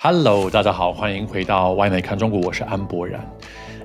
Hello， 大家好，欢迎回到外媒看中国，我是安博然。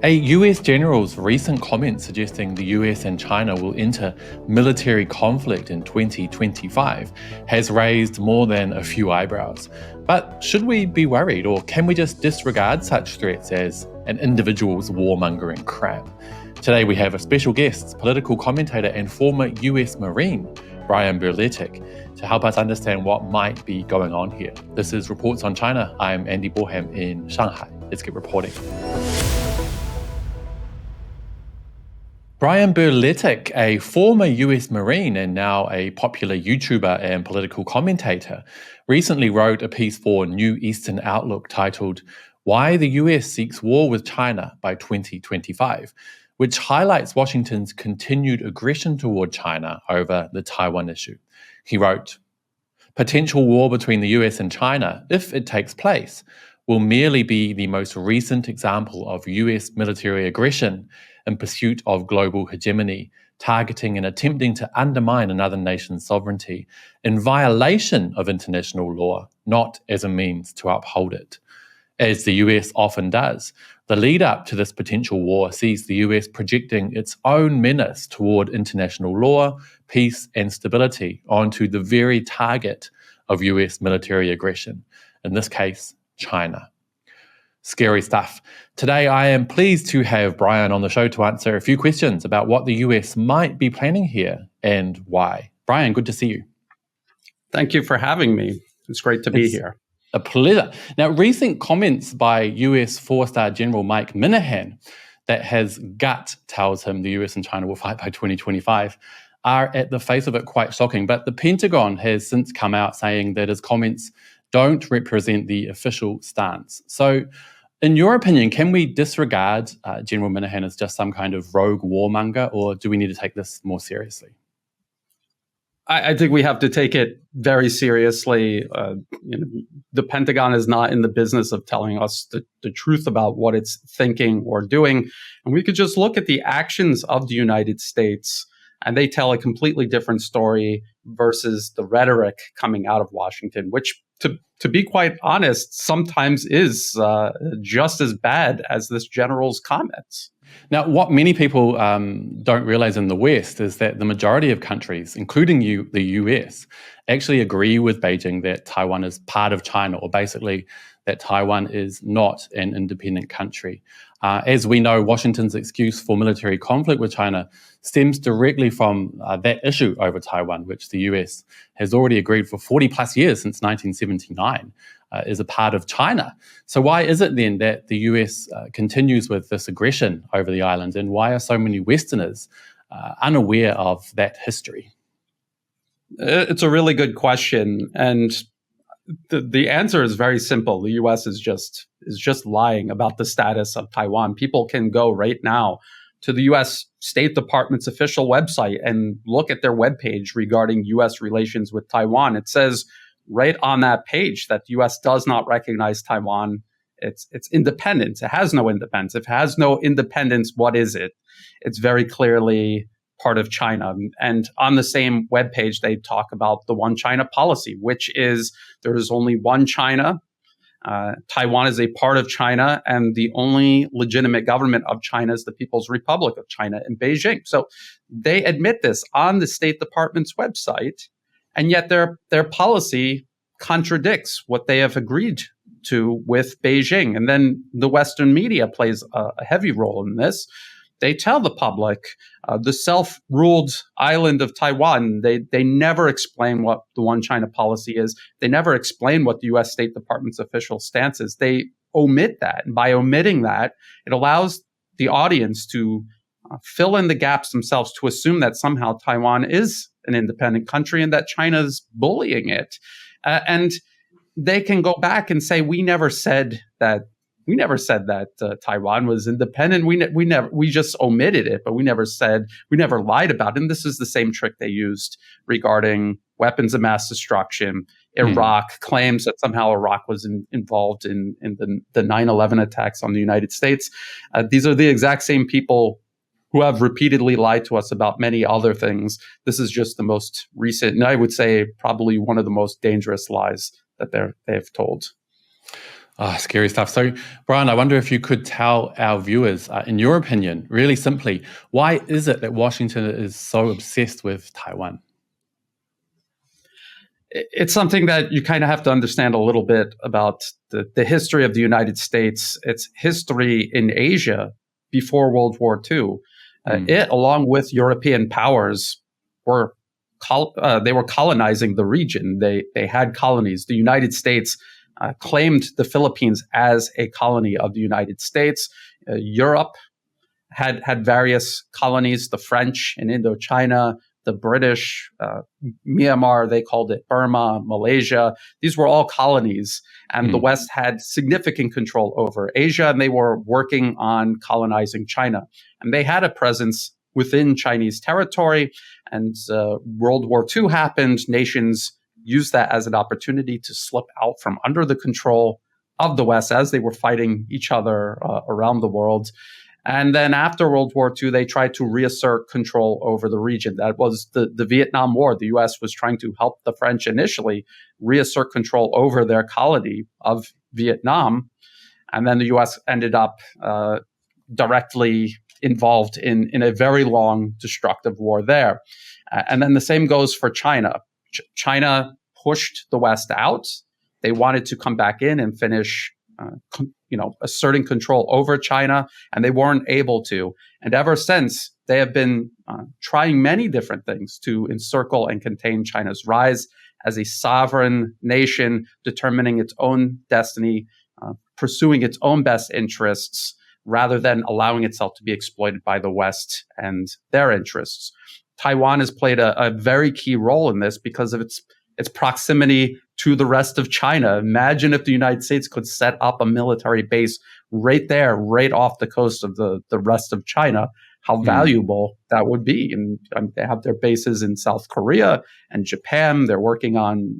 A U.S. general's recent comment suggesting the U.S. and China will enter military conflict in 2025 has raised more than a few eyebrows. But should we be worried, or can we just disregard such threats as an individual's warmongering crap? Today we have a special guest, political commentator and former U.S. Marine, Brian Berletic, to help us understand what might be going on here. This is Reports on China. I'm Andy Boreham in Shanghai. Let's get reporting. Brian Berletic, a former US Marine and now a popular YouTuber and political commentator, recently wrote a piece for New Eastern Outlook titled Why the US Seeks War with China by 2025, which highlights Washington's continued aggression toward China over the Taiwan issue. He wrote, "Potential war between the US and China, if it takes place, will merely be the most recent example of US military aggression in pursuit of global hegemony, targeting and attempting to undermine another nation's sovereignty in violation of international law, not as a means to uphold it." As the US often does, the lead up to this potential war sees the US projecting its own menace toward international law, peace, and stability onto the very target of US military aggression, in this case, China. Scary stuff. Today, I am pleased to have Brian on the show to answer a few questions about what the US might be planning here and why. Brian, good to see you. Thank you for having me. It's great to be here. A pleasure. Now, recent comments by US four-star General Mike Minahan that his gut tells him the US and China will fight by 2025 are, at the face of it, quite shocking. But the Pentagon has since come out saying that his comments don't represent the official stance. So, in your opinion, can we disregard General Minahan as just some kind of rogue warmonger, or do we need to take this more seriously? I think we have to take it very seriously. The Pentagon is not in the business of telling us the truth about what it's thinking or doing. And we could just look at the actions of the United States, and they tell a completely different story versus the rhetoric coming out of Washington, which, to be quite honest, sometimes is just as bad as this general's comments. Now, what many people don't realize in the West is that the majority of countries, including the US, actually agree with Beijing that Taiwan is part of China, or basically that Taiwan is not an independent country. As we know, Washington's excuse for military conflict with China stems directly from that issue over Taiwan, which the US has already agreed for 40 plus years, since 1979, is a part of China. So why is it then that the US continues with this aggression over the island, and why are so many Westerners unaware of that history? It's a really good question, and the answer is very simple. The U.S. is just lying about the status of Taiwan. People can go right now to the U.S. State Department's official website and look at their webpage regarding U.S. relations with Taiwan. It says right on that page that the U.S. does not recognize Taiwan. It's independence. It has no independence. If it has no independence, what is it? It's very clearly part of China. And on the same webpage, they talk about the one China policy, which is there is only one China. Taiwan is a part of China, and the only legitimate government of China is the People's Republic of China in Beijing. So they admit this on the State Department's website, and yet their policy contradicts what they have agreed to with Beijing. And then the Western media plays a heavy role in this. They tell the public the self-ruled island of Taiwan, they never explain what the one China policy is. They never explain what the U.S. State Department's official stance is. They omit that. And by omitting that, it allows the audience to fill in the gaps themselves, to assume that somehow Taiwan is an independent country and that China's bullying it. And they can go back and say, we never said that Taiwan was independent. We just omitted it, but we never lied about it. And this is the same trick they used regarding weapons of mass destruction. Iraq claims that somehow Iraq was involved in the 9/11 attacks on the United States. These are the exact same people who have repeatedly lied to us about many other things. This is just the most recent, and I would say probably one of the most dangerous lies that they've told. Ah, scary stuff. So, Brian, I wonder if you could tell our viewers, in your opinion, really simply, why is it that Washington is so obsessed with Taiwan? It's something that you kind of have to understand a little bit about the history of the United States, its history in Asia before World War II. It, along with European powers, were they were colonizing the region. They had colonies. The United States claimed the Philippines as a colony of the United States. Europe had various colonies, the French in Indochina, the British, Myanmar, they called it Burma, Malaysia. These were all colonies, and the West had significant control over Asia, and they were working on colonizing China. And they had a presence within Chinese territory, and World War II happened. Nations used that as an opportunity to slip out from under the control of the West as they were fighting each other around the world. And then after World War II, they tried to reassert control over the region. That was the Vietnam War. The U.S. was trying to help the French initially reassert control over their colony of Vietnam. And then the U.S. ended up directly involved in a very long, destructive war there. And then the same goes for China. China pushed the West out. They wanted to come back in and finish asserting control over China, and they weren't able to. And ever since, they have been trying many different things to encircle and contain China's rise as a sovereign nation, determining its own destiny, pursuing its own best interests, rather than allowing itself to be exploited by the West and their interests. Taiwan has played a very key role in this because of its proximity to the rest of China. Imagine if the United States could set up a military base right there, right off the coast of the rest of China, how valuable that would be. And they have their bases in South Korea and Japan. They're working on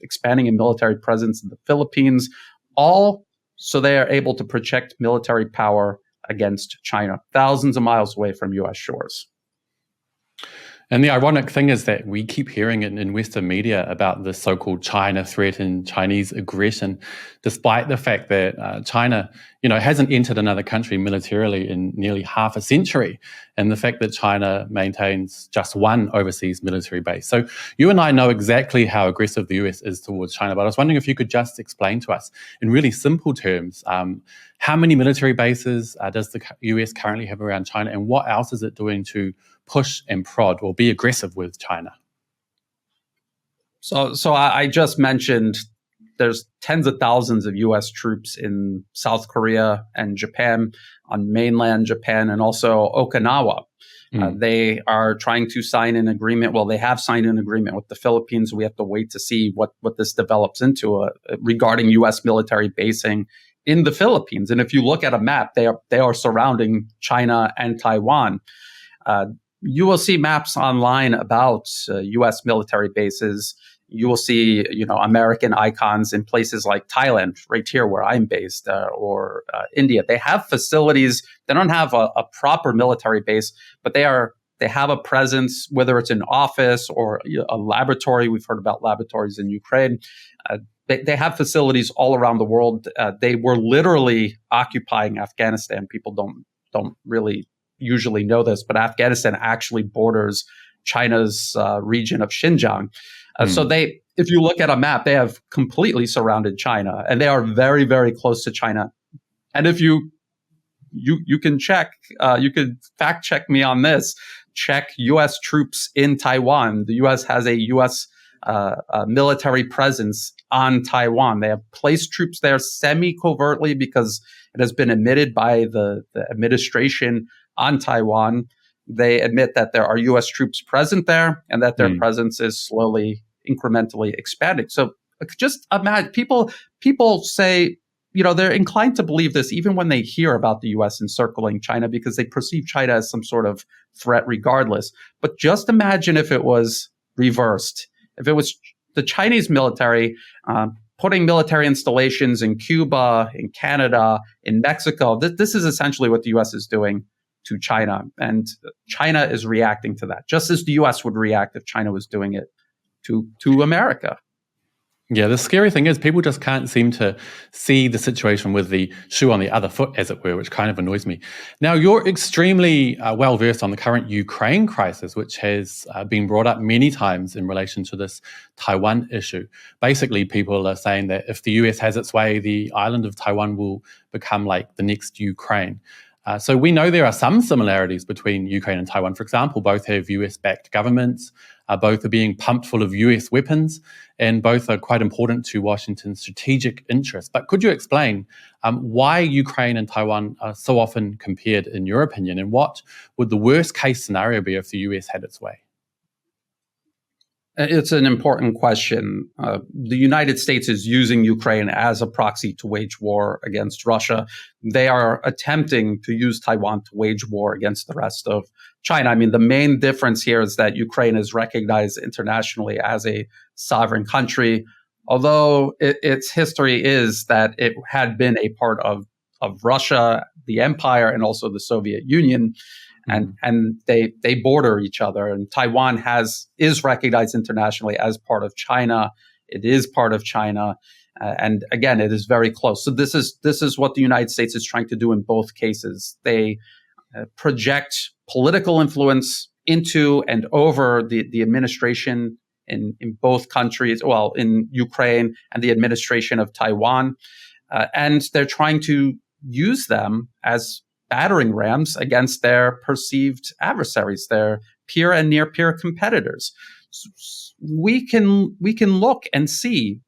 expanding a military presence in the Philippines, all so they are able to project military power against China, thousands of miles away from U.S. shores. And the ironic thing is that we keep hearing it in Western media about the so-called China threat and Chinese aggression, despite the fact that China, hasn't entered another country militarily in nearly half a century, and the fact that China maintains just one overseas military base. So you and I know exactly how aggressive the US is towards China, but I was wondering if you could just explain to us, in really simple terms, how many military bases does the US currently have around China, and what else is it doing to push and prod or be aggressive with China? So I just mentioned there's tens of thousands of U.S. troops in South Korea and Japan, on mainland Japan, and also Okinawa. They are trying to sign an agreement. Well, they have signed an agreement with the Philippines. We have to wait to see what this develops into regarding U.S. military basing in the Philippines. And if you look at a map, they are surrounding China and Taiwan. You will see maps online about U.S. military bases. You will see, American icons in places like Thailand, right here where I'm based, or India. They have facilities. They don't have a proper military base, but they have a presence, whether it's an office or a laboratory. We've heard about laboratories in Ukraine. They have facilities all around the world. They were literally occupying Afghanistan. People don't really usually know this, but Afghanistan actually borders China's region of Xinjiang. So if you look at a map, they have completely surrounded China, and they are very, very close to China. And if you can check, you could fact check me on this. Check U.S. troops in Taiwan. The U.S. has a U.S. Military presence on Taiwan. They have placed troops there semi-covertly because it has been admitted by the administration on Taiwan. They admit that there are U.S. troops present there and that their presence is slowly, incrementally expanding. So just imagine, people say, they're inclined to believe this even when they hear about the U.S. encircling China because they perceive China as some sort of threat regardless. But just imagine if it was reversed. If it was the Chinese military putting military installations in Cuba, in Canada, in Mexico. This is essentially what the U.S. is doing to China. And China is reacting to that, just as the U.S. would react if China was doing it to America. Yeah, the scary thing is people just can't seem to see the situation with the shoe on the other foot, as it were, which kind of annoys me. Now, you're extremely well versed on the current Ukraine crisis, which has been brought up many times in relation to this Taiwan issue. Basically, people are saying that if the US has its way, the island of Taiwan will become like the next Ukraine. So we know there are some similarities between Ukraine and Taiwan. For example, both have US-backed governments, both are being pumped full of US weapons, and both are quite important to Washington's strategic interests. But could you explain why Ukraine and Taiwan are so often compared, in your opinion, and what would the worst-case scenario be if the US had its way? It's an important question. The United States is using Ukraine as a proxy to wage war against Russia. They are attempting to use Taiwan to wage war against the rest of China. I mean, the main difference here is that Ukraine is recognized internationally as a sovereign country, although its history is that it had been a part of Russia, the empire, and also the Soviet Union. And they border each other. And Taiwan is recognized internationally as part of China. It is part of China, and again, it is very close. So this is what the United States is trying to do in both cases. They project political influence into and over the administration in both countries. Well, in Ukraine and the administration of Taiwan, and they're trying to use them as battering rams against their perceived adversaries, their peer and near peer competitors. We can look and see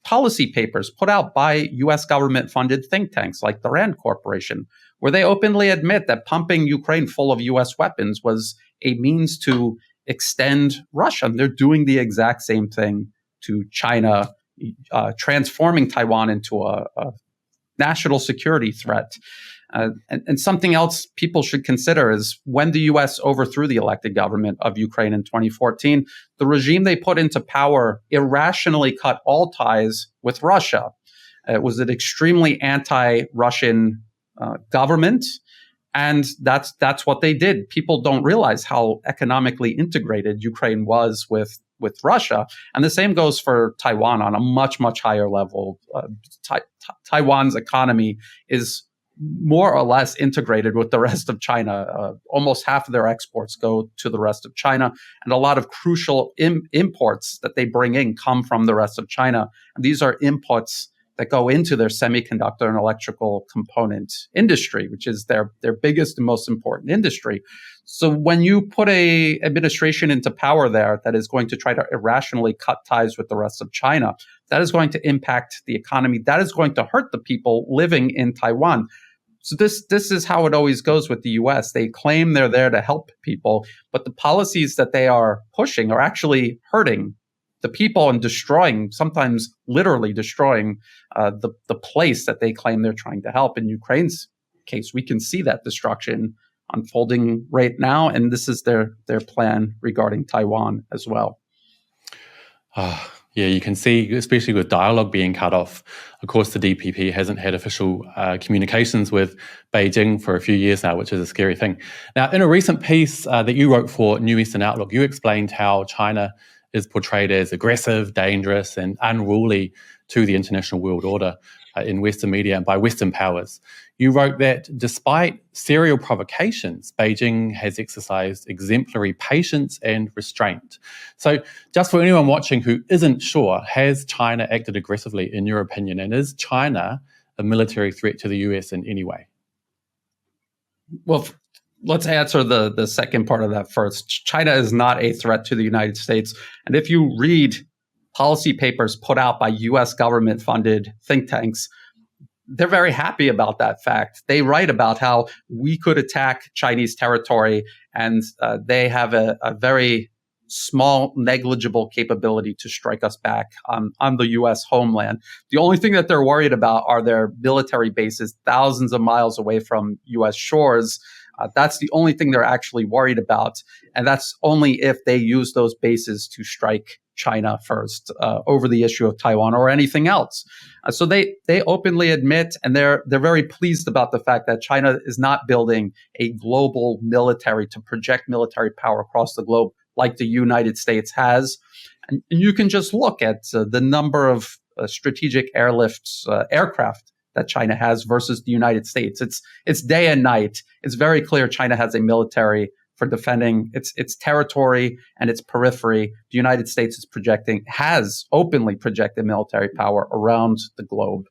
policy papers put out by U.S. government funded think tanks like the Rand Corporation, where they openly admit that pumping Ukraine full of U.S. weapons was a means to extend Russia. And they're doing the exact same thing to China, transforming Taiwan into a national security threat. And something else people should consider is when the U.S. overthrew the elected government of Ukraine in 2014, the regime they put into power irrationally cut all ties with Russia. It was an extremely anti-Russian government, and that's what they did. People don't realize how economically integrated Ukraine was with Russia. And the same goes for Taiwan on a much, much higher level. Taiwan's economy is more or less integrated with the rest of China. Almost half of their exports go to the rest of China, and a lot of crucial imports that they bring in come from the rest of China. And these are inputs that go into their semiconductor and electrical component industry, which is their biggest and most important industry. So when you put a administration into power there that is going to try to irrationally cut ties with the rest of China, that is going to impact the economy. That is going to hurt the people living in Taiwan. So this is how it always goes with the U.S. They claim they're there to help people, but the policies that they are pushing are actually hurting the people and destroying, sometimes literally destroying the place that they claim they're trying to help. In Ukraine's case, we can see that destruction unfolding right now, and this is their plan regarding Taiwan as well. Yeah, you can see, especially with dialogue being cut off. Of course, the DPP hasn't had official communications with Beijing for a few years now, which is a scary thing. Now, in a recent piece that you wrote for New Eastern Outlook, you explained how China is portrayed as aggressive, dangerous, and unruly to the international world order in Western media and by Western powers. You wrote that despite serial provocations, Beijing has exercised exemplary patience and restraint. So just for anyone watching who isn't sure, has China acted aggressively in your opinion? And is China a military threat to the US in any way? Well, let's answer the second part of that first. China is not a threat to the United States. And if you read policy papers put out by U.S. government-funded think tanks, they're very happy about that fact. They write about how we could attack Chinese territory, and they have a very small, negligible capability to strike us back on the U.S. homeland. The only thing that they're worried about are their military bases thousands of miles away from U.S. shores. That's the only thing they're actually worried about, and that's only if they use those bases to strike China first over the issue of Taiwan or anything else. So they openly admit, and they're very pleased about the fact that China is not building a global military to project military power across the globe like the United States has. And you can just look at the number of strategic aircraft that China has versus the United States. It's day and night. It's very clear China has a military for defending its territory and its periphery. The United States has openly projected military power around the globe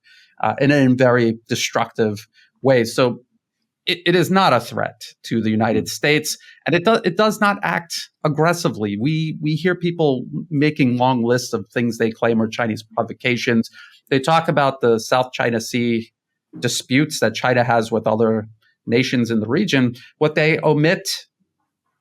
in very destructive ways. So it is not a threat to the United States, and it does not act aggressively. We hear people making long lists of things they claim are Chinese provocations. They talk about the South China Sea disputes that China has with other nations in the region. What they omit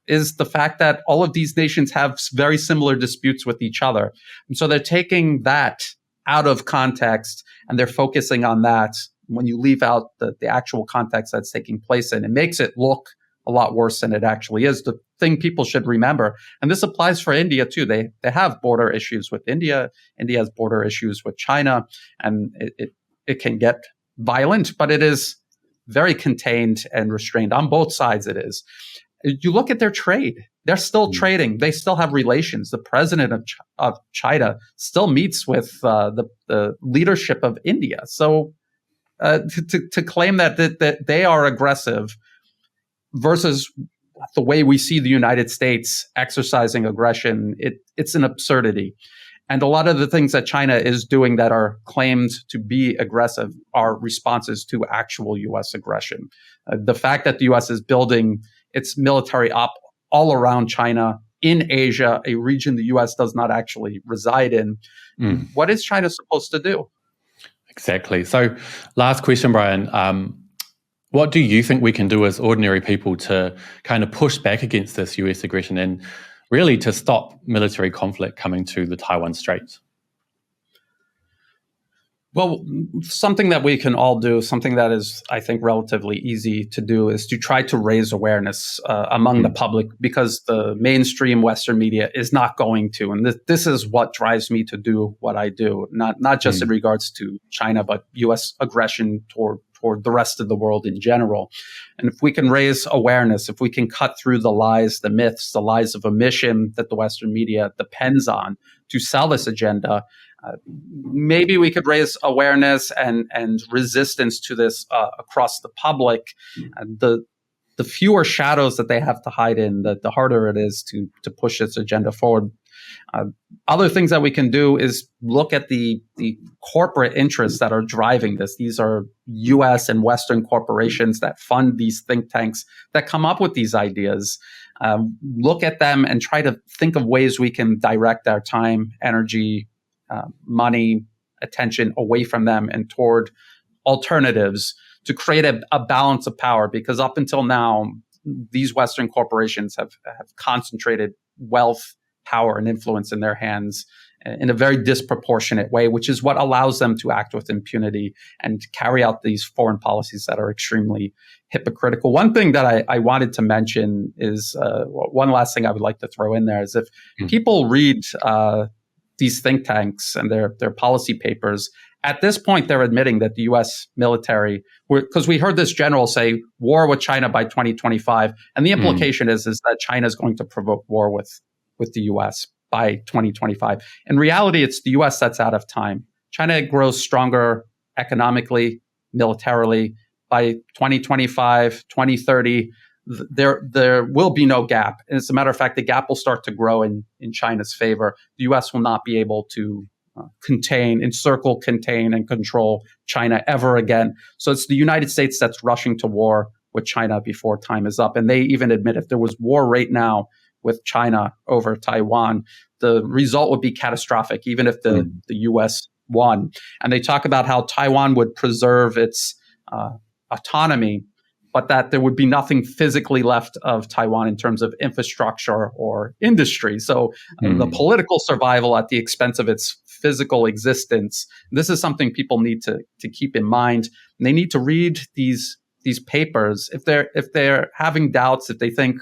is the fact that all of these nations have very similar disputes with each other. And so they're taking that out of context and they're focusing on that. When you leave out the actual context that's taking place in, it makes it look a lot worse than it actually is. The thing people should remember, and this applies for India too, they have border issues with India. India has border issues with China, and it can get violent, but it is very contained and restrained. On both sides it is. You look at their trade. They're still trading. They still have relations. The president of China still meets with the leadership of India. So to claim that they are aggressive versus the way we see the United States exercising aggression, it's an absurdity. And a lot of the things that China is doing that are claimed to be aggressive are responses to actual U.S. aggression. The fact that the U.S. is building its military up all around China, in Asia, a region the U.S. does not actually reside in. What is China supposed to do? Exactly. So last question, Brian. What do you think we can do as ordinary people to kind of push back against this US aggression and really to stop military conflict coming to the Taiwan Straits? Well, something that we can all do, something that is, I think, relatively easy to do, is to try to raise awareness among the public, because the mainstream Western media is not going to. And this is what drives me to do what I do, not just in regards to China, but U.S. aggression toward the rest of the world in general. And if we can raise awareness, if we can cut through the lies, the myths, the lies of omission that the Western media depends on to sell this agenda, maybe we could raise awareness and resistance to this across the public. The fewer shadows that they have to hide in, the harder it is to push this agenda forward. Other things that we can do is look at the corporate interests that are driving this. These are U.S. and Western corporations that fund these think tanks that come up with these ideas. Look at them and try to think of ways we can direct our time, energy, money, attention away from them and toward alternatives to create a balance of power. Because up until now, these Western corporations have concentrated wealth, power, and influence in their hands in a very disproportionate way, which is what allows them to act with impunity and carry out these foreign policies that are extremely hypocritical. One thing that I wanted to mention is one last thing I would like to throw in there is if people read these think tanks and their policy papers, at this point, they're admitting that the U.S. military, because we heard this general say war with China by 2025, and the implication is that China is going to provoke war with the U.S. by 2025. In reality, it's the U.S. that's out of time. China grows stronger economically, militarily. By 2025, 2030, there will be no gap. And as a matter of fact, the gap will start to grow in China's favor. The U.S. will not be able to encircle, contain, and control China ever again. So it's the United States that's rushing to war with China before time is up. And they even admit if there was war right now with China over Taiwan, the result would be catastrophic, even if the U.S. won. And they talk about how Taiwan would preserve its autonomy, but that there would be nothing physically left of Taiwan in terms of infrastructure or industry. So the political survival at the expense of its physical existence. This is something people need to keep in mind. And they need to read these papers. If they're having doubts, if they think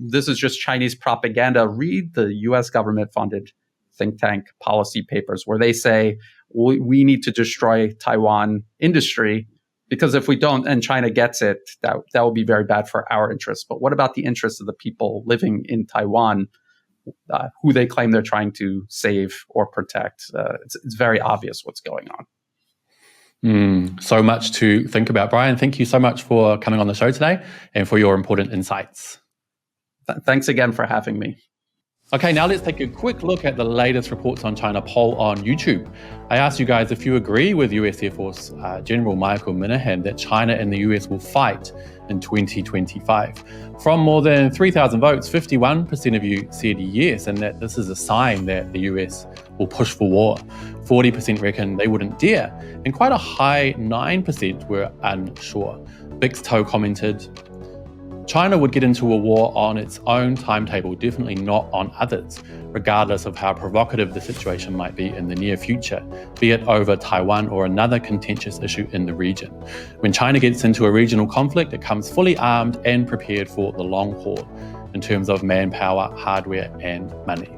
this is just Chinese propaganda, read the U.S. government-funded think tank policy papers where they say we need to destroy Taiwan industry, because if we don't and China gets it, that will be very bad for our interests. But what about the interests of the people living in Taiwan? who they claim they're trying to save or protect. It's very obvious what's going on. So much to think about. Brian, thank you so much for coming on the show today and for your important insights. Thanks again for having me. Okay, now let's take a quick look at the latest Reports on China poll on YouTube. I asked you guys if you agree with US Air Force General Michael Minahan that China and the US will fight in 2025. From more than 3,000 votes, 51% of you said yes, and that this is a sign that the US will push for war. 40% reckon they wouldn't dare, and quite a high 9% were unsure. Bixtoe commented, China would get into a war on its own timetable, definitely not on others, regardless of how provocative the situation might be in the near future, be it over Taiwan or another contentious issue in the region. When China gets into a regional conflict, it comes fully armed and prepared for the long haul in terms of manpower, hardware, and money.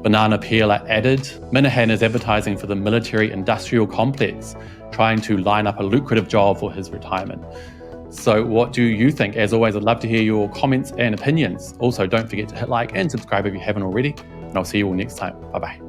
Banana Peeler added, Minahan is advertising for the military-industrial complex, trying to line up a lucrative job for his retirement. So what do you think? As always, I'd love to hear your comments and opinions. Also, don't forget to hit like and subscribe if you haven't already, and I'll see you all next time. Bye-bye.